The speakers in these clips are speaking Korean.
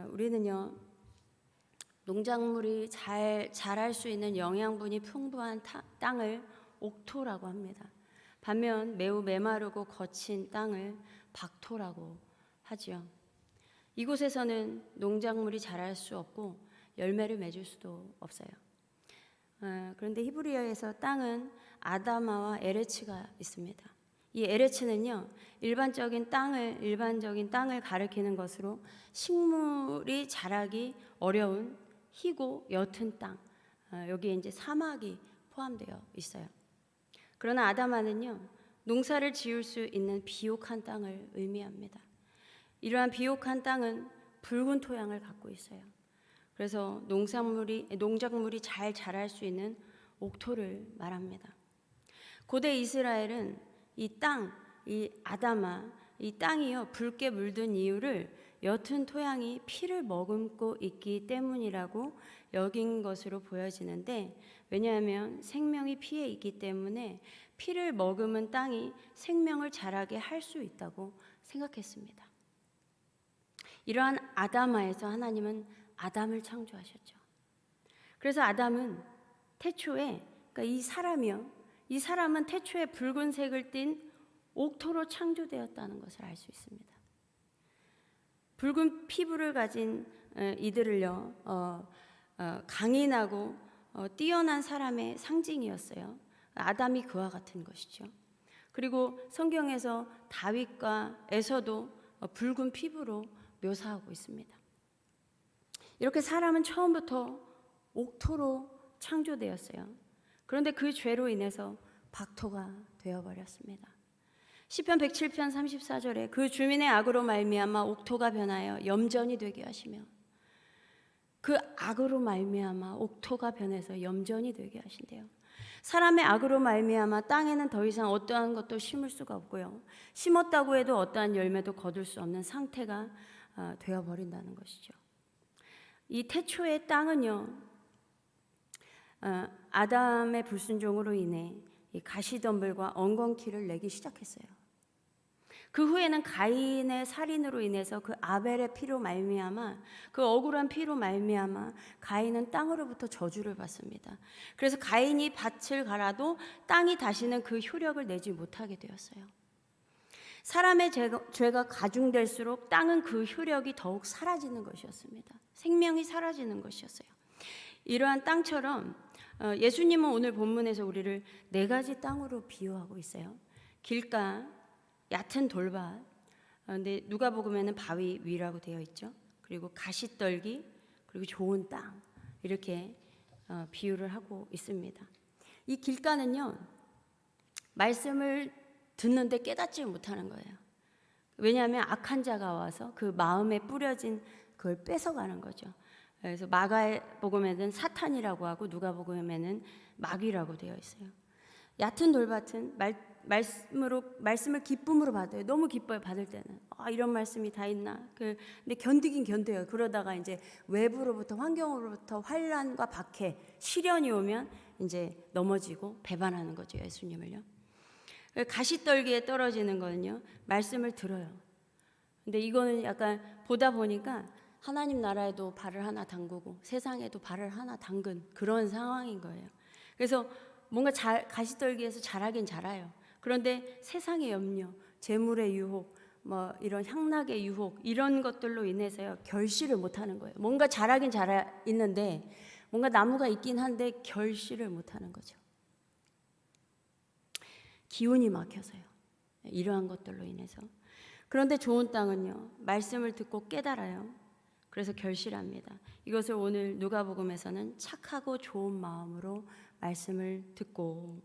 우리는요, 농작물이 잘 자랄 수 있는 영양분이 풍부한 땅을 옥토라고 합니다. 반면 매우 메마르고 거친 땅을 박토라고 하지요. 이곳에서는 농작물이 자랄 수 없고 열매를 맺을 수도 없어요. 그런데 히브리어에서 땅은 아다마와 에레츠가 있습니다. 이 에레츠는요, 일반적인 땅을 가리키는 것으로 식물이 자라기 어려운 희고 옅은 땅, 여기에 이제 사막이 포함되어 있어요. 그러나 아다마는요, 농사를 지을 수 있는 비옥한 땅을 의미합니다. 이러한 비옥한 땅은 붉은 토양을 갖고 있어요. 그래서 농작물이 잘 자랄 수 있는 옥토를 말합니다. 고대 이스라엘은 이 아다마, 이 땅이요, 붉게 물든 이유를 옅은 토양이 피를 머금고 있기 때문이라고 여긴 것으로 보여지는데, 왜냐하면 생명이 피에 있기 때문에 피를 머금은 땅이 생명을 자라게 할 수 있다고 생각했습니다. 이러한 아다마에서 하나님은 아담을 창조하셨죠. 그래서 아담은 태초에, 그러니까 이 사람은 태초에 붉은색을 띤 옥토로 창조되었다는 것을 알 수 있습니다. 붉은 피부를 가진 이들을요, 강인하고 뛰어난 사람의 상징이었어요. 아담이 그와 같은 것이죠. 그리고 성경에서 다윗과 에서도 붉은 피부로 묘사하고 있습니다. 이렇게 사람은 처음부터 옥토로 창조되었어요. 그런데 그 죄로 인해서 박토가 되어버렸습니다. 시편 107편 34절에 그 주민의 악으로 말미암아 옥토가 변하여 염전이 되게 하시며, 그 악으로 말미암아 옥토가 변해서 염전이 되게 하신대요. 사람의 악으로 말미암아 땅에는 더 이상 어떠한 것도 심을 수가 없고요, 심었다고 해도 어떠한 열매도 거둘 수 없는 상태가 되어버린다는 것이죠. 이 태초의 땅은요, 아담의 불순종으로 인해 가시덤불과 엉겅퀴를 내기 시작했어요. 그 후에는 가인의 살인으로 인해서 그 아벨의 피로 말미암아, 그 억울한 피로 말미암아 가인은 땅으로부터 저주를 받습니다. 그래서 가인이 밭을 갈아도 땅이 다시는 그 효력을 내지 못하게 되었어요. 사람의 죄가 가중될수록 땅은 그 효력이 더욱 사라지는 것이었습니다. 생명이 사라지는 것이었어요. 이러한 땅처럼 예수님은 오늘 본문에서 우리를 4가지 땅으로 비유하고 있어요. 길가, 얕은 돌밭, 근데 누가복음에는 바위 위라고 되어 있죠. 그리고 가시떨기, 그리고 좋은 땅, 이렇게 비유를 하고 있습니다. 이 길가는요, 말씀을 듣는데 깨닫지 못하는 거예요. 왜냐하면 악한 자가 와서 그 마음에 뿌려진 그걸 뺏어가는 거죠. 그래서 마가복음에는 사탄이라고 하고 누가복음에는 마귀라고 되어 있어요. 얕은 돌밭은 말씀을 기쁨으로 받아요. 너무 기뻐요, 받을 때는. 이런 말씀이 다 있나? 근데 견디긴 견뎌요. 그러다가 이제 외부로부터, 환경으로부터 환난과 박해, 시련이 오면 이제 넘어지고 배반하는 거죠, 예수님을요. 가시떨기에 떨어지는 거는요, 말씀을 들어요. 근데 이거는 약간 보다 보니까 하나님 나라에도 발을 하나 담그고 세상에도 발을 하나 담근 그런 상황인 거예요. 그래서 뭔가 가시떨기에서 자라긴 자라요. 그런데 세상의 염려, 재물의 유혹, 뭐 이런 향락의 유혹, 이런 것들로 인해서요, 결실을 못하는 거예요. 뭔가 자라긴 자라 있는데, 뭔가 나무가 있긴 한데 결실을 못하는 거죠. 기운이 막혀서요. 이러한 것들로 인해서. 그런데 좋은 땅은요, 말씀을 듣고 깨달아요. 그래서 결실합니다. 이것을 오늘 누가복음에서는 착하고 좋은 마음으로 말씀을 듣고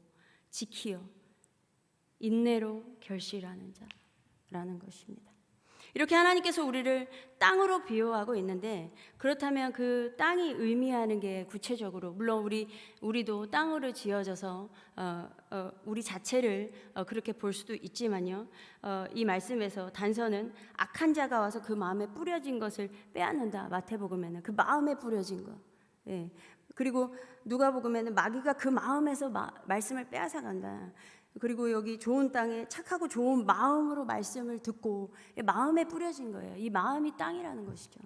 지키어 인내로 결실하는 자라는 것입니다. 이렇게 하나님께서 우리를 땅으로 비유하고 있는데, 그렇다면 그 땅이 의미하는 게 구체적으로, 물론 우리도 땅으로 지어져서 우리 자체를 그렇게 볼 수도 있지만요, 이 말씀에서 단서는 악한 자가 와서 그 마음에 뿌려진 것을 빼앗는다. 마태복음에는 그 마음에 뿌려진 것, 그리고 누가복음에는 마귀가 그 마음에서 말씀을 빼앗아 간다. 그리고 여기 좋은 땅에 착하고 좋은 마음으로 말씀을 듣고 마음에 뿌려진 거예요. 이 마음이 땅이라는 것이죠.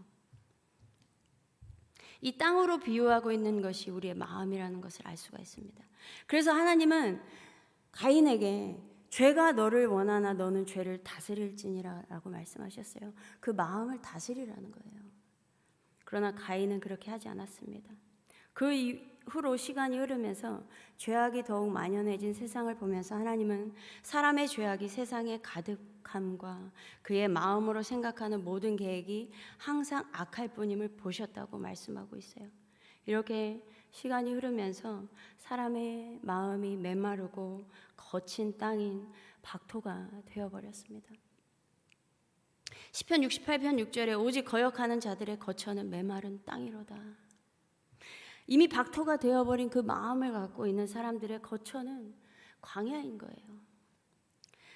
이 땅으로 비유하고 있는 것이 우리의 마음이라는 것을 알 수가 있습니다. 그래서 하나님은 가인에게 죄가 너를 원하나 너는 죄를 다스릴지니라라고 말씀하셨어요. 그 마음을 다스리라는 거예요. 그러나 가인은 그렇게 하지 않았습니다. 그 이후로 시간이 흐르면서 죄악이 더욱 만연해진 세상을 보면서 하나님은 사람의 죄악이 세상에 가득함과 그의 마음으로 생각하는 모든 계획이 항상 악할 뿐임을 보셨다고 말씀하고 있어요. 이렇게 시간이 흐르면서 사람의 마음이 메마르고 거친 땅인 박토가 되어버렸습니다. 시편 68편 6절에 오직 거역하는 자들의 거처는 메마른 땅이로다. 이미 박토가 되어버린 그 마음을 갖고 있는 사람들의 거처는 광야인 거예요.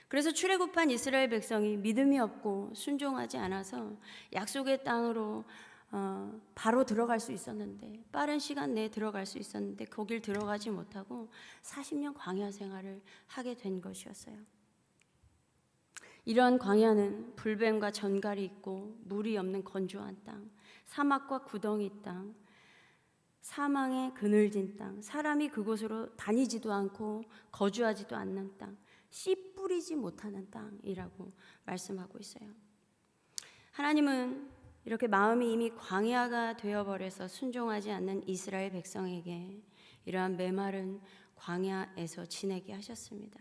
그래서 출애굽한 이스라엘 백성이 믿음이 없고 순종하지 않아서 약속의 땅으로 바로 들어갈 수 있었는데, 빠른 시간 내에 들어갈 수 있었는데 거길 들어가지 못하고 40년 광야 생활을 하게 된 것이었어요. 이런 광야는 불뱀과 전갈이 있고 물이 없는 건조한 땅, 사막과 구덩이 땅, 사망의 그늘진 땅, 사람이 그곳으로 다니지도 않고 거주하지도 않는 땅, 씨 뿌리지 못하는 땅이라고 말씀하고 있어요. 하나님은 이렇게 마음이 이미 광야가 되어버려서 순종하지 않는 이스라엘 백성에게 이러한 메마른 광야에서 지내게 하셨습니다.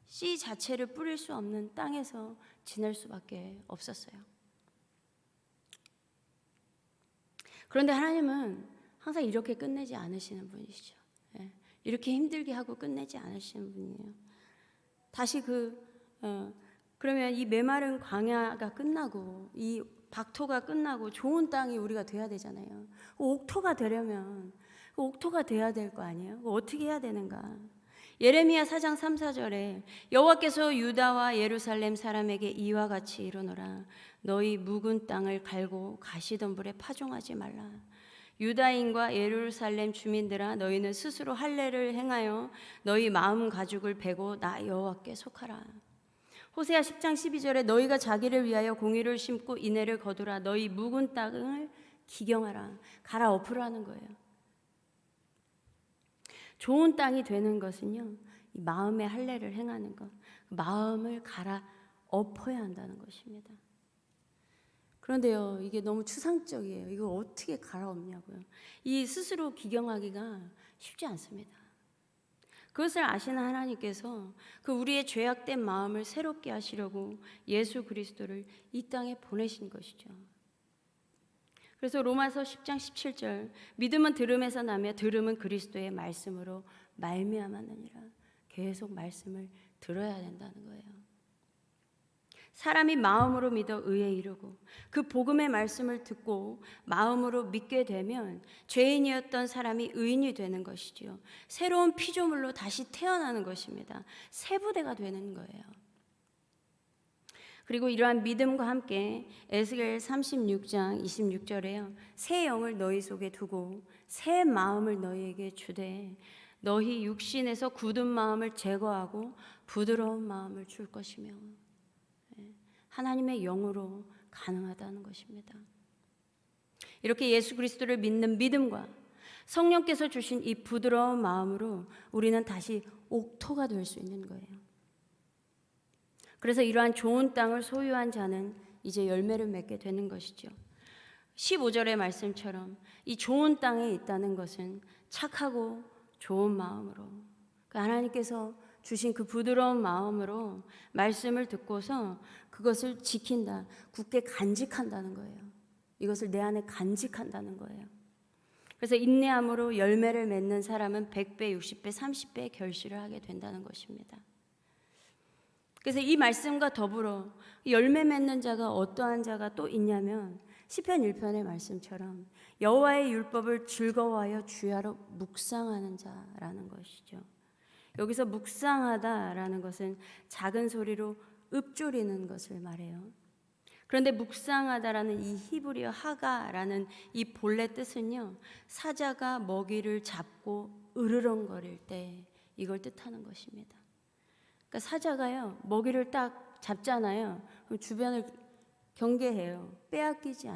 씨 자체를 뿌릴 수 없는 땅에서 지낼 수밖에 없었어요. 그런데 하나님은 항상 이렇게 끝내지 않으시는 분이시죠. 이렇게 힘들게 하고 끝내지 않으시는 분이에요. 다시 그러면 이 메마른 광야가 끝나고 이 박토가 끝나고 좋은 땅이 우리가 돼야 되잖아요. 옥토가 되려면 옥토가 돼야 될 거 아니에요? 어떻게 해야 되는가? 예레미야 4장 3, 4절에 여호와께서 유다와 예루살렘 사람에게 이와 같이 이르노라. 너희 묵은 땅을 갈고 가시덤불에 파종하지 말라. 유다인과 예루살렘 주민들아, 너희는 스스로 할례를 행하여 너희 마음 가죽을 베고 나 여호와께 속하라. 호세아 10장 12절에 너희가 자기를 위하여 공의를 심고 인애를 거두라. 너희 묵은 땅을 기경하라. 갈아엎으라는 거예요. 좋은 땅이 되는 것은요, 이 마음의 할례를 행하는 것, 마음을 갈아엎어야 한다는 것입니다. 그런데요, 이게 너무 추상적이에요. 이거 어떻게 갈아엎냐고요. 이 스스로 기경하기가 쉽지 않습니다. 그것을 아시는 하나님께서 그 우리의 죄악된 마음을 새롭게 하시려고 예수 그리스도를 이 땅에 보내신 것이죠. 그래서 로마서 10장 17절 믿음은 들음에서 나며 들음은 그리스도의 말씀으로 말미암았느니라. 계속 말씀을 들어야 된다는 거예요. 사람이 마음으로 믿어 의에 이르고 그 복음의 말씀을 듣고 마음으로 믿게 되면 죄인이었던 사람이 의인이 되는 것이지요. 새로운 피조물로 다시 태어나는 것입니다. 새 부대가 되는 거예요. 그리고 이러한 믿음과 함께 에스겔 36장 26절에요. 새 영을 너희 속에 두고 새 마음을 너희에게 주되 너희 육신에서 굳은 마음을 제거하고 부드러운 마음을 줄 것이며, 하나님의 영으로 가능하다는 것입니다. 이렇게 예수 그리스도를 믿는 믿음과 성령께서 주신 이 부드러운 마음으로 우리는 다시 옥토가 될 수 있는 거예요. 그래서 이러한 좋은 땅을 소유한 자는 이제 열매를 맺게 되는 것이죠. 15절의 말씀처럼 이 좋은 땅에 있다는 것은 착하고 좋은 마음으로, 하나님께서 주신 그 부드러운 마음으로 말씀을 듣고서 그것을 지킨다, 굳게 간직한다는 거예요. 이것을 내 안에 간직한다는 거예요. 그래서 인내함으로 열매를 맺는 사람은 100배, 60배, 30배의 결실을 하게 된다는 것입니다. 그래서 이 말씀과 더불어 열매 맺는 자가 어떠한 자가 또 있냐면 시편 1편의 말씀처럼 여호와의 율법을 즐거워하여 주야로 묵상하는 자라는 것이죠. 여기서 묵상하다라는 것은 작은 소리로 읊조리는 것을 말해요. 그런데 묵상하다라는 이 히브리어 하가라는 이 본래 뜻은요, 사자가 먹이를 잡고 으르렁거릴 때 이걸 뜻하는 것입니다. 그러니까 사자가요, 먹이를 딱 잡잖아요. 그럼 주변을 경계해요. 빼앗기지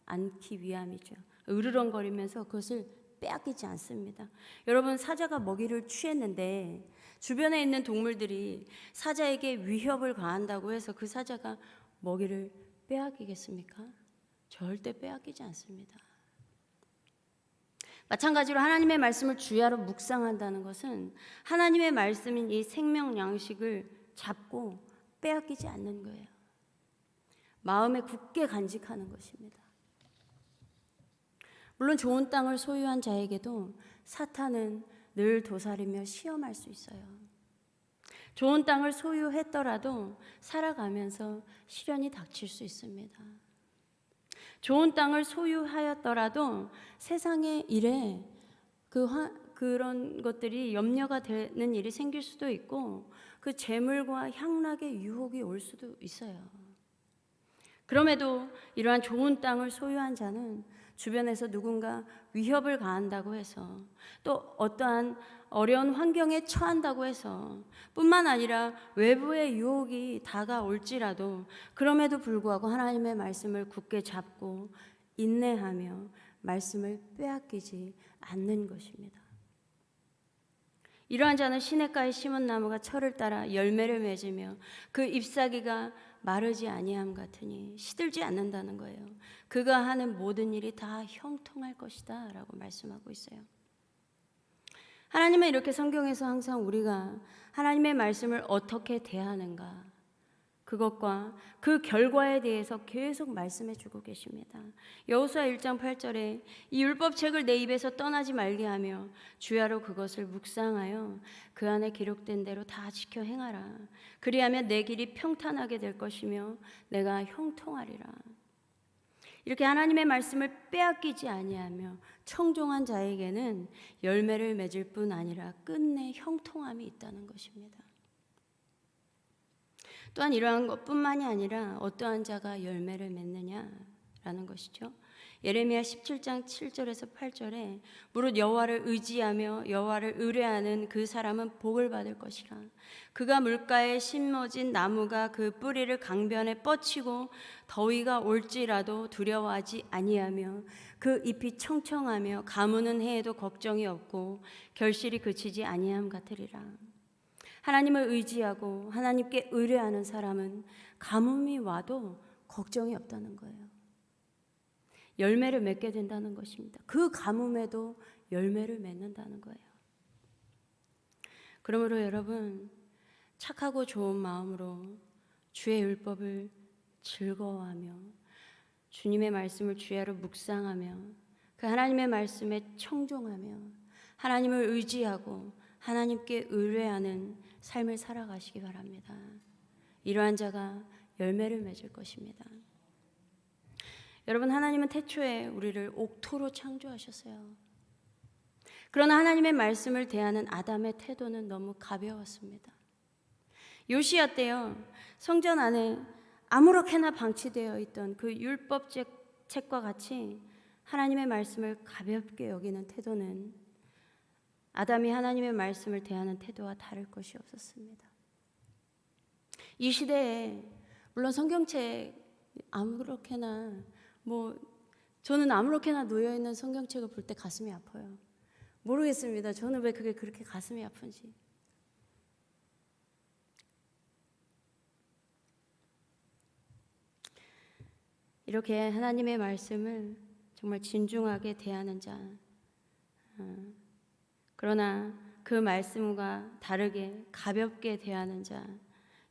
않기 위함이죠. 으르렁거리면서 그것을 빼앗기지 않습니다. 여러분, 사자가 먹이를 취했는데 주변에 있는 동물들이 사자에게 위협을 가한다고 해서 그 사자가 먹이를 빼앗기겠습니까? 절대 빼앗기지 않습니다. 마찬가지로 하나님의 말씀을 주야로 묵상한다는 것은 하나님의 말씀인 이 생명 양식을 잡고 빼앗기지 않는 거예요. 마음에 굳게 간직하는 것입니다. 물론 좋은 땅을 소유한 자에게도 사탄은 늘 도사리며 시험할 수 있어요. 좋은 땅을 소유했더라도 살아가면서 시련이 닥칠 수 있습니다. 좋은 땅을 소유하였더라도 세상의 일에 그런 것들이 염려가 되는 일이 생길 수도 있고 그 재물과 향락의 유혹이 올 수도 있어요. 그럼에도 이러한 좋은 땅을 소유한 자는 주변에서 누군가 위협을 가한다고 해서 또 어떠한 어려운 환경에 처한다고 해서 뿐만 아니라 외부의 유혹이 다가올지라도 그럼에도 불구하고 하나님의 말씀을 굳게 잡고 인내하며 말씀을 빼앗기지 않는 것입니다. 이러한 자는 시냇가에 심은 나무가 철을 따라 열매를 맺으며 그 잎사귀가 마르지 아니함 같으니 시들지 않는다는 거예요. 그가 하는 모든 일이 다 형통할 것이다 라고 말씀하고 있어요. 하나님은 이렇게 성경에서 항상 우리가 하나님의 말씀을 어떻게 대하는가, 그것과 그 결과에 대해서 계속 말씀해 주고 계십니다. 여호수아 1장 8절에 이 율법책을 내 입에서 떠나지 말게 하며 주야로 그것을 묵상하여 그 안에 기록된 대로 다 지켜 행하라. 그리하면 내 길이 평탄하게 될 것이며 내가 형통하리라. 이렇게 하나님의 말씀을 빼앗기지 아니하며 청종한 자에게는 열매를 맺을 뿐 아니라 끝내 형통함이 있다는 것입니다. 또한 이러한 것뿐만이 아니라 어떠한 자가 열매를 맺느냐라는 것이죠. 예레미야 17장 7절에서 8절에 무릇 여호와를 의지하며 여호와를 의뢰하는 그 사람은 복을 받을 것이라. 그가 물가에 심어진 나무가 그 뿌리를 강변에 뻗치고 더위가 올지라도 두려워하지 아니하며 그 잎이 청청하며 가무는 해에도 걱정이 없고 결실이 그치지 아니함 같으리라. 하나님을 의지하고 하나님께 의뢰하는 사람은 가뭄이 와도 걱정이 없다는 거예요. 열매를 맺게 된다는 것입니다. 그 가뭄에도 열매를 맺는다는 거예요. 그러므로 여러분, 착하고 좋은 마음으로 주의 율법을 즐거워하며 주님의 말씀을 주야로 묵상하며 그 하나님의 말씀에 청종하며 하나님을 의지하고 하나님께 의뢰하는 삶을 살아가시기 바랍니다. 이러한 자가 열매를 맺을 것입니다. 여러분, 하나님은 태초에 우리를 옥토로 창조하셨어요. 그러나 하나님의 말씀을 대하는 아담의 태도는 너무 가벼웠습니다. 요시야 때요, 성전 안에 아무렇게나 방치되어 있던 그 율법책과 같이 하나님의 말씀을 가볍게 여기는 태도는 아담이 하나님의 말씀을 대하는 태도와 다를 것이 없었습니다. 이 시대에 물론 성경책 아무렇게나 저는 아무렇게나 놓여있는 성경책을 볼 때 가슴이 아파요. 모르겠습니다. 저는 왜 그게 그렇게 가슴이 아픈지. 이렇게 하나님의 말씀을 정말 진중하게 대하는 자, 그러나 그 말씀과 다르게 가볍게 대하는 자,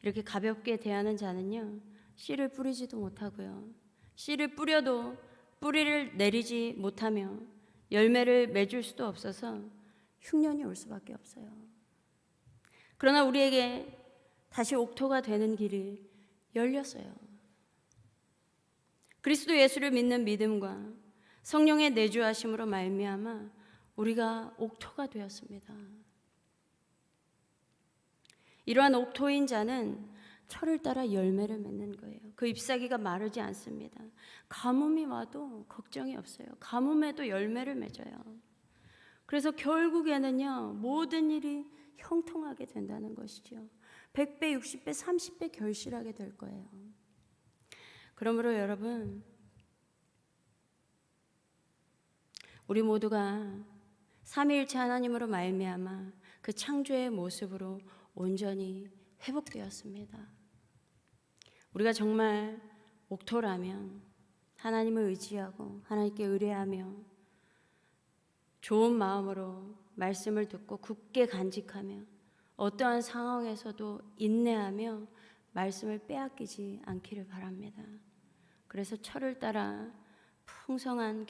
이렇게 가볍게 대하는 자는요, 씨를 뿌리지도 못하고요, 씨를 뿌려도 뿌리를 내리지 못하며 열매를 맺을 수도 없어서 흉년이 올 수밖에 없어요. 그러나 우리에게 다시 옥토가 되는 길이 열렸어요. 그리스도 예수를 믿는 믿음과 성령의 내주하심으로 말미암아 우리가 옥토가 되었습니다. 이러한 옥토인 자는 철을 따라 열매를 맺는 거예요. 그 잎사귀가 마르지 않습니다. 가뭄이 와도 걱정이 없어요. 가뭄에도 열매를 맺어요. 그래서 결국에는요, 모든 일이 형통하게 된다는 것이죠. 100배, 60배, 30배 결실하게 될 거예요. 그러므로 여러분, 우리 모두가 삼위일체 하나님으로 말미암아 그 창조의 모습으로 온전히 회복되었습니다. 우리가 정말 옥토라면 하나님을 의지하고 하나님께 의뢰하며 좋은 마음으로 말씀을 듣고 굳게 간직하며 어떠한 상황에서도 인내하며 말씀을 빼앗기지 않기를 바랍니다. 그래서 철을 따라 풍성한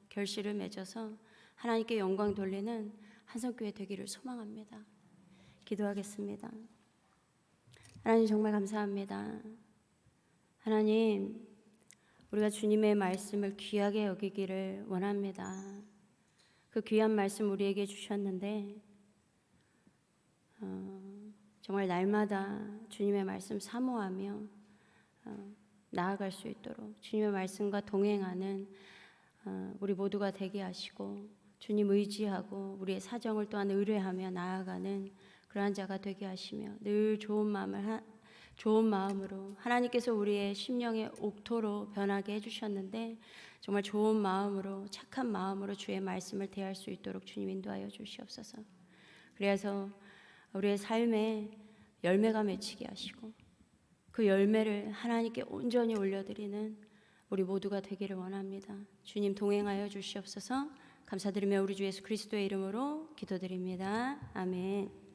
결실을 맺어서 하나님께 영광 돌리는 한성교회 되기를 소망합니다. 기도하겠습니다. 하나님 정말 감사합니다. 하나님, 우리가 주님의 말씀을 귀하게 여기기를 원합니다. 그 귀한 말씀 우리에게 주셨는데 정말 날마다 주님의 말씀 사모하며 나아갈 수 있도록 주님의 말씀과 동행하는 우리 모두가 되게 하시고 주님 의지하고 우리의 사정을 또한 의뢰하며 나아가는 그러한 자가 되게 하시며 늘 좋은 마음으로 하나님께서 우리의 심령의 옥토로 변하게 해주셨는데 정말 좋은 마음으로 착한 마음으로 주의 말씀을 대할 수 있도록 주님 인도하여 주시옵소서. 그래서 우리의 삶에 열매가 맺히게 하시고 그 열매를 하나님께 온전히 올려드리는 우리 모두가 되기를 원합니다. 주님 동행하여 주시옵소서. 감사드리며 우리 주 예수 그리스도의 이름으로 기도드립니다. 아멘.